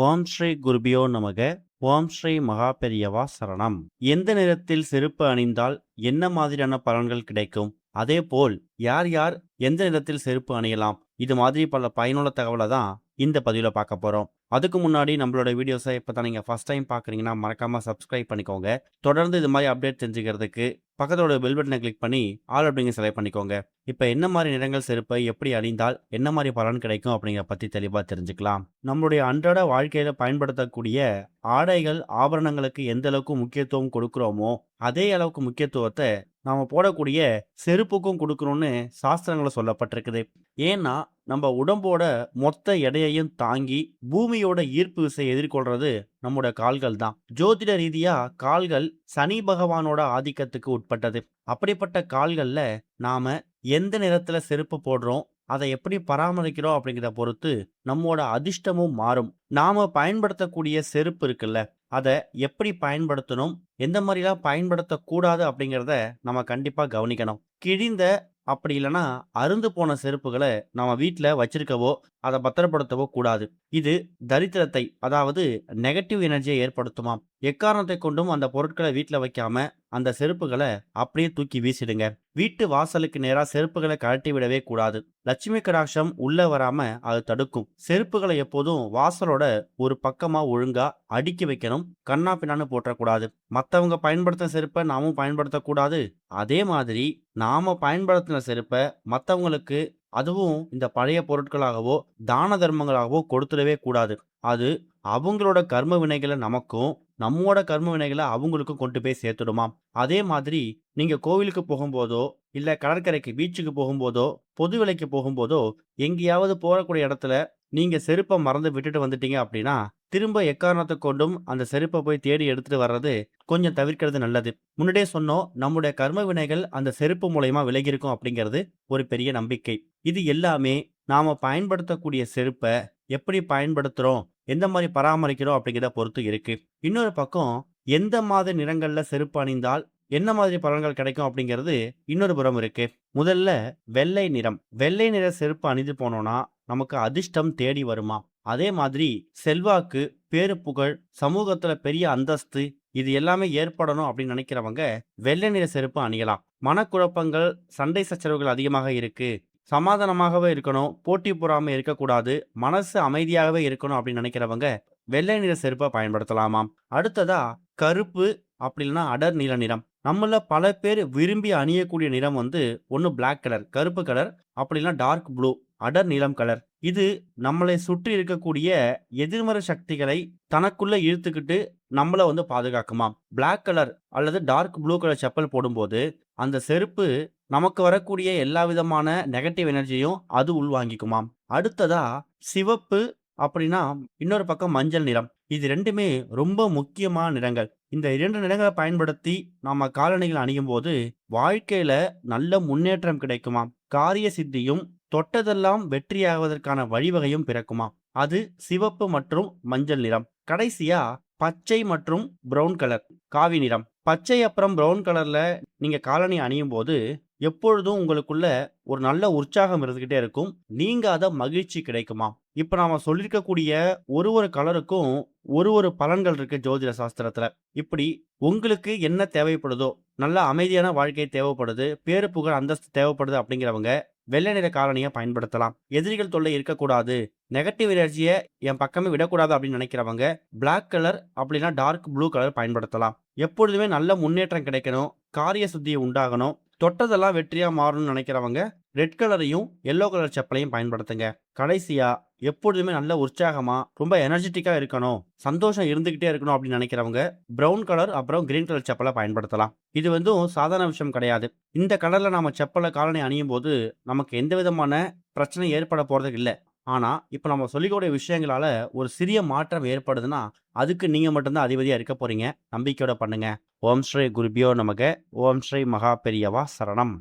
ஓம் ஸ்ரீ குருபியோ நமக. ஓம் ஸ்ரீ மகா பெரியவா சரணம். எந்த நிறத்தில் செருப்பு அணிந்தால் என்ன மாதிரியான பலன்கள் கிடைக்கும்? அதேபோல் யார் யார் எந்த நிறத்தில் செருப்பு அணியலாம்? இது மாதிரி பல பயனுள்ள தகவலை தான் இந்த பதிவில் பார்க்க போகிறோம். அதுக்கு முன்னாடி நம்மளோட வீடியோஸை இப்போ தான் நீங்கள் ஃபஸ்ட் டைம் பார்க்குறீங்கன்னா மறக்காமல் சப்ஸ்கிரைப் பண்ணிக்கோங்க. தொடர்ந்து இது மாதிரி அப்டேட் தெரிஞ்சுக்கிறதுக்கு பக்கத்தோட பெல் பட்டனை கிளிக் பண்ணி ஆல் அப்படிங்க செலக்ட் பண்ணிக்கோங்க. இப்போ என்ன மாதிரி நிறங்கள் செருப்பை எப்படி அணிந்தால் என்ன மாதிரி பலன் கிடைக்கும் அப்படிங்கிற பற்றி தெளிவாக தெரிஞ்சுக்கலாம். நம்மளுடைய அன்றாட வாழ்க்கையில் பயன்படுத்தக்கூடிய ஆடைகள் ஆபரணங்களுக்கு எந்த அளவுக்கு முக்கியத்துவம் கொடுக்குறோமோ அதே அளவுக்கு முக்கியத்துவத்தை நாம போடக்கூடிய செருப்புக்கும் கொடுக்கணும்னு சாஸ்திரங்களை சொல்லப்பட்டிருக்குது. ஏன்னா நம்ம உடம்போட மொத்த எடையையும் தாங்கி பூமியோட ஈர்ப்பு விசையை எதிர்கொள்றது நம்மோட கால்கள் தான். ஜோதிட ரீதியா கால்கள் சனி பகவானோட ஆதிக்கத்துக்கு உட்பட்டது. அப்படிப்பட்ட கால்கள்ல நாம எந்த நிறத்துல செருப்பு போடுறோம், அதை எப்படி பராமரிக்கிறோம் அப்படிங்கிறத பொறுத்து நம்மோட அதிர்ஷ்டமும் மாறும். நாம பயன்படுத்தக்கூடிய செருப்பு இருக்குல்ல, அதை எப்படி பயன்படுத்தணும், எந்த மாதிரிலாம் பயன்படுத்தக்கூடாது அப்படிங்கிறத நம்ம கண்டிப்பா கவனிக்கணும். கிழிந்த அப்படி இல்லைன்னா அருந்து போன செருப்புகளை நம்ம வீட்டில் வச்சிருக்கவோ அதை பத்திரப்படுத்தவோ கூடாது. இது தரித்திரத்தை, அதாவது நெகட்டிவ் எனர்ஜியை ஏற்படுத்துமாம். எக்காரணத்தை கொண்டும் அந்த பொருட்களை வீட்டில் வைக்காம அந்த செருப்புகளை அப்படியே தூக்கி வீசிடுங்க. வீட்டு வாசலுக்கு நேராக செருப்புகளை கழட்டி விடவே கூடாது. லட்சுமி கடாட்சம் உள்ள வராம அது தடுக்கும். செருப்புகளை எப்போதும் வாசலோட ஒரு பக்கமா ஒழுங்கா அடுக்கி வைக்கணும். கண்ணா பின்னான்னு போட்டக்கூடாது. மற்றவங்க பயன்படுத்தின செருப்பை நாமும் பயன்படுத்தக்கூடாது. அதே மாதிரி நாம பயன்படுத்தின செருப்பை மற்றவங்களுக்கு, அதுவும் இந்த பழைய பொருட்களாகவோ தான தர்மங்களாகவோ கொடுத்துடவே கூடாது. அது அவங்களோட கர்ம வினைகளை நமக்கும், நம்மோட கர்ம வினைகளை அவங்களுக்கும் கொண்டு போய் சேர்த்துடுமாம். அதே மாதிரி நீங்க கோவிலுக்கு போகும்போதோ இல்ல கடற்கரைக்கு பீச்சுக்கு போகும்போதோ பொது விலைக்கு போகும்போதோ எங்கேயாவது போகக்கூடிய இடத்துல நீங்க செருப்பை மறந்து விட்டுட்டு வந்துட்டீங்க அப்படின்னா திரும்ப எக்காரணத்தை கொண்டும் அந்த செருப்பை போய் தேடி எடுத்துட்டு வர்றது கொஞ்சம் தவிர்க்கிறது நல்லது. முன்னாடியே சொன்னோம், நம்முடைய கர்ம வினைகள் அந்த செருப்பு மூலயமா விலகி இருக்கும் அப்படிங்கிறது ஒரு பெரிய நம்பிக்கை. இது எல்லாமே நாம பயன்படுத்தக்கூடிய செருப்பை எப்படி பயன்படுத்துறோம், எந்த மாதிரி பராமரிக்கிறோம் அப்படிங்கிறத பொறுத்து இருக்கு. இன்னொரு பக்கம் எந்த மாதிரி நிறங்கள்ல செருப்பு அணிந்தால் என்ன மாதிரி பலன்கள் கிடைக்கும் அப்படிங்கிறது இன்னொரு புறம் இருக்கு. முதல்ல வெள்ளை நிறம். வெள்ளை நிற செருப்பு அணிந்து போனோம்னா நமக்கு அதிர்ஷ்டம் தேடி வருமா. அதே மாதிரி செல்வாக்கு, பேரு புகழ், சமூகத்துல பெரிய அந்தஸ்து, இது எல்லாமே ஏற்படணும் அப்படின்னு நினைக்கிறவங்க வெள்ளை நிற செருப்பு அணியலாம். மனக்குழப்பங்கள், சண்டை சச்சரவுகள் அதிகமாக இருக்கு, சமாதானமாகவே இருக்கணும், போட்டி பொறாம இருக்கக்கூடாது, மனசு அமைதியாகவே இருக்கணும் அப்படின்னு நினைக்கிறவங்க வெள்ளை நிற செருப்பை பயன்படுத்தலாமாம். அடுத்ததா கருப்பு, அப்படி இல்லைன்னா அடர் நீல நிறம். நம்மள பல பேர் விரும்பி அணியக்கூடிய நிறம் ஒன்று பிளாக் கலர், கருப்பு கலர், அப்படி இல்லைன்னா டார்க் ப்ளூ, அடர் நீலம் கலர். இது நம்மளை சுற்றி இருக்கக்கூடிய எதிர்மறை சக்திகளை தனக்குள்ள இழுத்துக்கிட்டு நம்மள பாதுகாக்குமாம். பிளாக் கலர் அல்லது டார்க் ப்ளூ கலர் செப்பல் போடும்போது அந்த செருப்பு நமக்கு வரக்கூடிய எல்லா விதமான நெகட்டிவ் எனர்ஜியும் அது உள்வாங்கிக்குமாம். அடுத்ததா சிவப்பு, அப்படின்னா இன்னொரு பக்கம் மஞ்சள் நிறம். இது ரெண்டுமே ரொம்ப முக்கியமான நிறங்கள். இந்த 2 நிறங்களை பயன்படுத்தி நாம காலணிகள் அணியும் போது வாழ்க்கையில நல்ல முன்னேற்றம் கிடைக்குமாம். காரிய சித்தியும் தொட்டதெல்லாம் வெற்றியாவதற்கான வழிவகையும் பிறக்குமாம். அது சிவப்பு மற்றும் மஞ்சள் நிறம். கடைசியா பச்சை மற்றும் பிரவுன் கலர், காவி நிறம். பச்சை அப்புறம் பிரவுன் கலர்ல நீங்க காலணி அணியும் போது எப்பொழுதும் உங்களுக்குள்ள ஒரு நல்ல உற்சாகம் இருந்துகிட்டே இருக்கும். நீங்க அதை மகிழ்ச்சி கிடைக்குமா. இப்ப நாம சொல்லியிருக்கக்கூடிய ஒரு கலருக்கும் ஒரு பலன்கள் இருக்கு ஜோதிட சாஸ்திரத்துல. இப்படி உங்களுக்கு என்ன தேவைப்படுதோ, நல்ல அமைதியான வாழ்க்கை தேவைப்படுது, பேரு புகழ் அந்தஸ்து தேவைப்படுது அப்படிங்கிறவங்க வெள்ளை நிற காலணியை பயன்படுத்தலாம். எதிரிகள் தொல்லை இருக்கக்கூடாது, நெகட்டிவ் எனர்ஜியை என் பக்கமே விடக்கூடாது அப்படின்னு நினைக்கிறவங்க பிளாக் கலர் அப்படின்னா டார்க் ப்ளூ கலர் பயன்படுத்தலாம். எப்பொழுதுமே நல்ல முன்னேற்றம் கிடைக்கணும், காரிய சுத்தியை உண்டாகணும், தொட்டதெல்லாம் வெற்றியா மாறணும்னு நினைக்கிறவங்க ரெட் கலரையும் எல்லோ கலர் செப்பலையும் பயன்படுத்துங்க. கடைசியா எப்பொழுதுமே நல்ல உற்சாகமா ரொம்ப எனர்ஜெட்டிக்கா இருக்கணும், சந்தோஷம் இருந்துகிட்டே இருக்கணும் அப்படின்னு நினைக்கிறவங்க பிரவுன் கலர் அப்புறம் கிரீன் கலர் செப்பலை பயன்படுத்தலாம். இது சாதாரண விஷயம் கிடையாது. இந்த கலர்ல நாம செப்பலை காலணி அணியும் போது நமக்கு எந்த விதமான பிரச்சனை ஏற்பட போறது இல்லை. ஆனா இப்ப நம்ம சொல்லிக்கூடிய விஷயங்களால ஒரு சிறிய மாற்றம் ஏற்படுதுன்னா அதுக்கு நீங்க மட்டும்தான் அதிபதியா இருக்க போறீங்க. நம்பிக்கையோட பண்ணுங்க. ஓம் ஸ்ரீ குருபியோ நமக. ஓம் ஸ்ரீ மகா பெரியவா சரணம்.